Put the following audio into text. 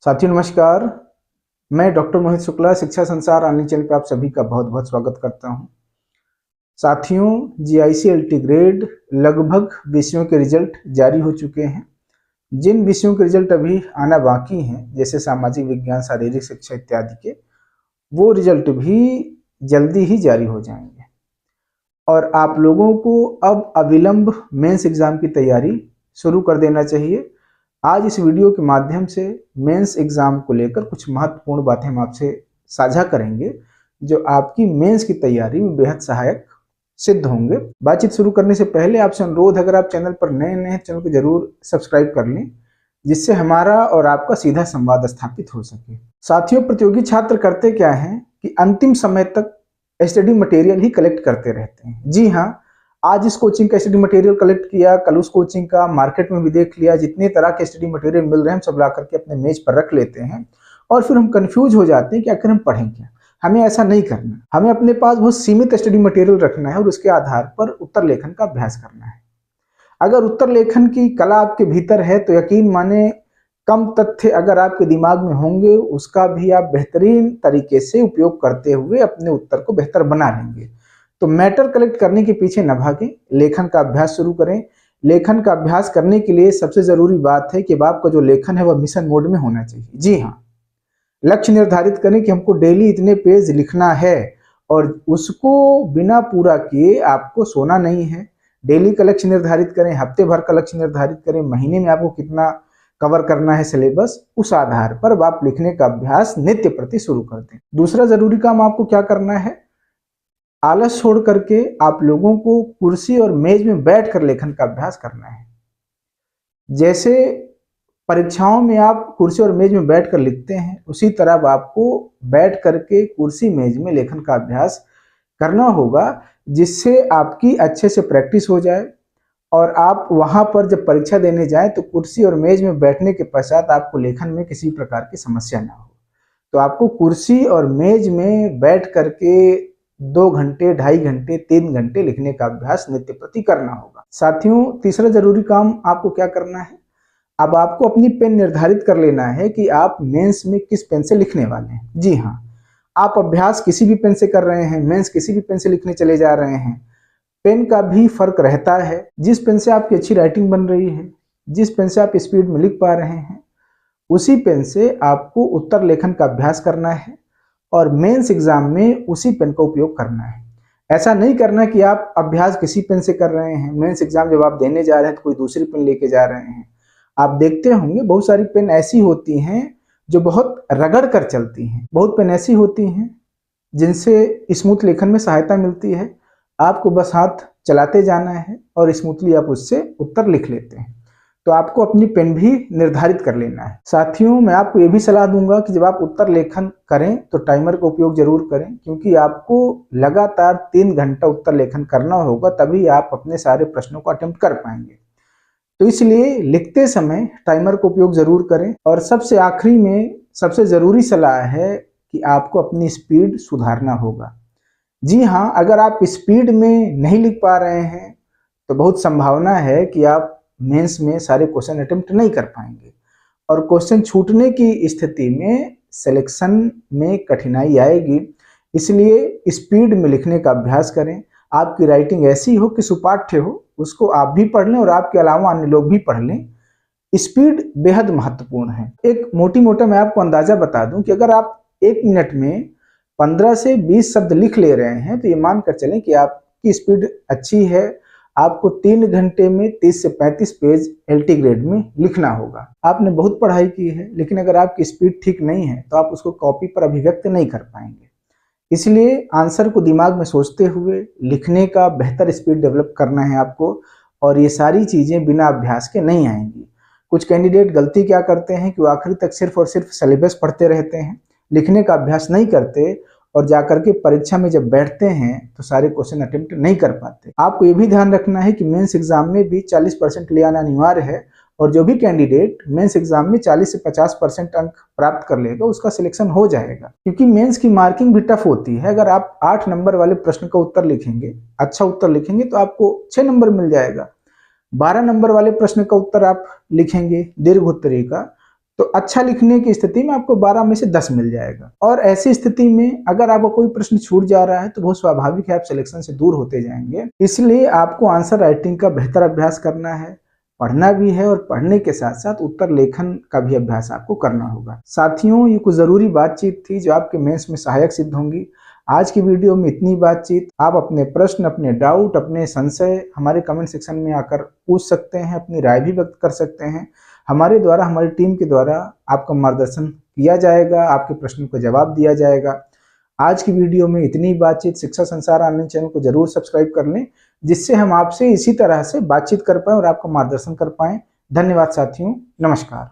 साथियों नमस्कार। मैं डॉक्टर मोहित शुक्ला शिक्षा संसार ऑनलाइन चैनल पर आप सभी का बहुत बहुत स्वागत करता हूं। साथियों, जीआईसी ग्रेड लगभग विषयों के रिजल्ट जारी हो चुके हैं। जिन विषयों के रिजल्ट अभी आना बाकी हैं, जैसे सामाजिक विज्ञान, शारीरिक शिक्षा इत्यादि के, वो रिजल्ट भी जल्दी ही जारी हो जाएंगे और आप लोगों को अब अविलंब मेंस एग्जाम की तैयारी शुरू कर देना चाहिए। आज इस वीडियो के माध्यम से मेंस एग्जाम को लेकर कुछ महत्वपूर्ण बातें हम आपसे साझा करेंगे जो आपकी मेंस की तैयारी में बेहद सहायक सिद्ध होंगे। बातचीत शुरू करने से पहले आपसे अनुरोध, अगर आप चैनल पर नए हैं चैनल को जरूर सब्सक्राइब कर लें, जिससे हमारा और आपका सीधा संवाद स्थापित हो सके। साथियों, प्रतियोगी छात्र करते क्या हैं कि अंतिम समय तक स्टडी मटेरियल ही कलेक्ट करते रहते हैं। जी हाँ, आज इस कोचिंग का स्टडी मटेरियल कलेक्ट किया, कल उस कोचिंग का, मार्केट में भी देख लिया, जितने तरह के स्टडी मटेरियल मिल रहे हैं हम सब ला करके अपने मेज पर रख लेते हैं और फिर हम कंफ्यूज हो जाते हैं कि आखिर हम पढ़ें क्या। हमें ऐसा नहीं करना। हमें अपने पास बहुत सीमित स्टडी मटेरियल रखना है और उसके आधार पर उत्तर लेखन का अभ्यास करना है। अगर उत्तर लेखन की कला आपके भीतर है तो यकीन माने कम तथ्य अगर आपके दिमाग में होंगे, उसका भी आप बेहतरीन तरीके से उपयोग करते हुए अपने उत्तर को बेहतर बना लेंगे। तो मैटर कलेक्ट करने के पीछे न भागें, लेखन का अभ्यास शुरू करें। लेखन का अभ्यास करने के लिए सबसे जरूरी बात है कि आपका जो लेखन है वह मिशन मोड में होना चाहिए। जी हाँ, लक्ष्य निर्धारित करें कि हमको डेली इतने पेज लिखना है और उसको बिना पूरा किए आपको सोना नहीं है। डेली का लक्ष्य निर्धारित करें, हफ्ते भर का लक्ष्य निर्धारित करें, महीने में आपको कितना कवर करना है सिलेबस, उस आधार पर आप लिखने का अभ्यास नित्य प्रति शुरू कर दें। दूसरा जरूरी काम आपको क्या करना है, आलस छोड़ करके आप लोगों को कुर्सी और मेज में बैठकर लेखन का अभ्यास करना है। जैसे परीक्षाओं में आप कुर्सी और मेज में बैठकर लिखते हैं, उसी तरह अब आपको बैठ करके कुर्सी मेज में लेखन का अभ्यास करना होगा, जिससे आपकी अच्छे से प्रैक्टिस हो जाए और आप वहां पर जब परीक्षा देने जाएं तो कुर्सी और मेज में बैठने के पश्चात आपको लेखन में किसी प्रकार की समस्या ना हो। तो आपको कुर्सी और मेज में बैठ करके 2 घंटे, 2.5 घंटे, 3 घंटे लिखने का अभ्यास नित्य प्रति करना होगा। साथियों, तीसरा जरूरी काम आपको क्या करना है, अब आपको अपनी पेन निर्धारित कर लेना है कि आप मेंस में किस पेन से लिखने वाले हैं। जी हाँ, आप अभ्यास किसी भी पेन से कर रहे हैं, मेंस किसी भी पेन से लिखने चले जा रहे हैं, पेन का भी फर्क रहता है। जिस पेन से आपकी अच्छी राइटिंग बन रही है, जिस पेन से आप स्पीड में लिख पा रहे हैं, उसी पेन से आपको उत्तर लेखन का अभ्यास करना है और मेंस एग्जाम में उसी पेन का उपयोग करना है। ऐसा नहीं करना कि आप अभ्यास किसी पेन से कर रहे हैं, मेंस एग्जाम जब आप देने जा रहे हैं तो कोई दूसरी पेन लेके जा रहे हैं। आप देखते होंगे बहुत सारी पेन ऐसी होती हैं जो बहुत रगड़ कर चलती हैं, बहुत पेन ऐसी होती हैं जिनसे स्मूथ लेखन में सहायता मिलती है। आपको बस हाथ चलाते जाना है और स्मूथली आप उससे उत्तर लिख लेते हैं। तो आपको अपनी पेन भी निर्धारित कर लेना है। साथियों, मैं आपको ये भी सलाह दूंगा कि जब आप उत्तर लेखन करें तो टाइमर का उपयोग जरूर करें, क्योंकि आपको लगातार 3 घंटा उत्तर लेखन करना होगा, तभी आप अपने सारे प्रश्नों को अटेम्प्ट कर पाएंगे। तो इसलिए लिखते समय टाइमर का उपयोग जरूर करें। और सबसे आखिरी में सबसे जरूरी सलाह है कि आपको अपनी स्पीड सुधारना होगा। जी हाँ, अगर आप स्पीड में नहीं लिख पा रहे हैं तो बहुत संभावना है कि आप मेंस में सारे क्वेश्चन अटेम्प्ट नहीं कर पाएंगे और क्वेश्चन छूटने की स्थिति में सिलेक्शन में कठिनाई आएगी। इसलिए स्पीड में लिखने का अभ्यास करें। आपकी राइटिंग ऐसी हो कि सुपाठ्य हो, उसको आप भी पढ़ लें और आपके अलावा अन्य लोग भी पढ़ लें। स्पीड बेहद महत्वपूर्ण है। एक मोटी मोटा मैं आपको अंदाजा बता दूं कि अगर आप 1 मिनट में 15 से 20 शब्द लिख ले रहे हैं तो ये मानकर चलें कि आपकी स्पीड अच्छी है। आपको 3 घंटे में 30 से 35 पेज एलटी ग्रेड में लिखना होगा। आपने बहुत पढ़ाई की है, लेकिन अगर आपकी स्पीड ठीक नहीं है तो आप उसको कॉपी पर अभिव्यक्त नहीं कर पाएंगे। इसलिए आंसर को दिमाग में सोचते हुए लिखने का बेहतर स्पीड डेवलप करना है आपको, और ये सारी चीजें बिना अभ्यास के नहीं आएंगी। कुछ कैंडिडेट गलती क्या करते हैं कि वो आखिरी तक सिर्फ और सिर्फ सिलेबस पढ़ते रहते हैं, लिखने का अभ्यास नहीं करते और जाकर के परीक्षा में जब बैठते हैं तो सारे क्वेश्चन अटेम्प्ट नहीं कर पाते। आपको ये भी ध्यान रखना है कि मेंस एग्जाम में भी 40% ले आना अनिवार्य है, और जो भी कैंडिडेट मेंस एग्जाम में 40 से 50% अंक प्राप्त कर लेगा उसका सिलेक्शन हो जाएगा, क्योंकि मेंस की मार्किंग भी टफ होती है। अगर आप 8 नंबर वाले प्रश्न का उत्तर लिखेंगे, अच्छा उत्तर लिखेंगे, तो आपको 6 नंबर मिल जाएगा। 12 नंबर वाले प्रश्न का उत्तर आप लिखेंगे दीर्घ उत्तरीय का, तो अच्छा लिखने की स्थिति में आपको 12 में से 10 मिल जाएगा। और ऐसी स्थिति में अगर आपको कोई प्रश्न छूट जा रहा है तो बहुत स्वाभाविक है, आप सिलेक्शन से दूर होते जाएंगे। इसलिए आपको आंसर राइटिंग का बेहतर अभ्यास करना है, पढ़ना भी है, और पढ़ने के साथ साथ उत्तर लेखन का भी अभ्यास आपको करना होगा। साथियों, ये कुछ जरूरी बातचीत थी जो आपके मेंस में सहायक सिद्ध होंगी। आज की वीडियो में इतनी बातचीत। आप अपने प्रश्न, अपने डाउट, अपने संशय हमारे कमेंट सेक्शन में आकर पूछ सकते हैं, अपनी राय भी व्यक्त कर सकते हैं। हमारे द्वारा, हमारी टीम के द्वारा आपका मार्गदर्शन किया जाएगा, आपके प्रश्नों का जवाब दिया जाएगा। आज की वीडियो में इतनी बातचीत। शिक्षा संसार ऑनलाइन चैनल को जरूर सब्सक्राइब कर लें, जिससे हम आपसे इसी तरह से बातचीत कर पाएं और आपका मार्गदर्शन कर पाएं। धन्यवाद साथियों, नमस्कार।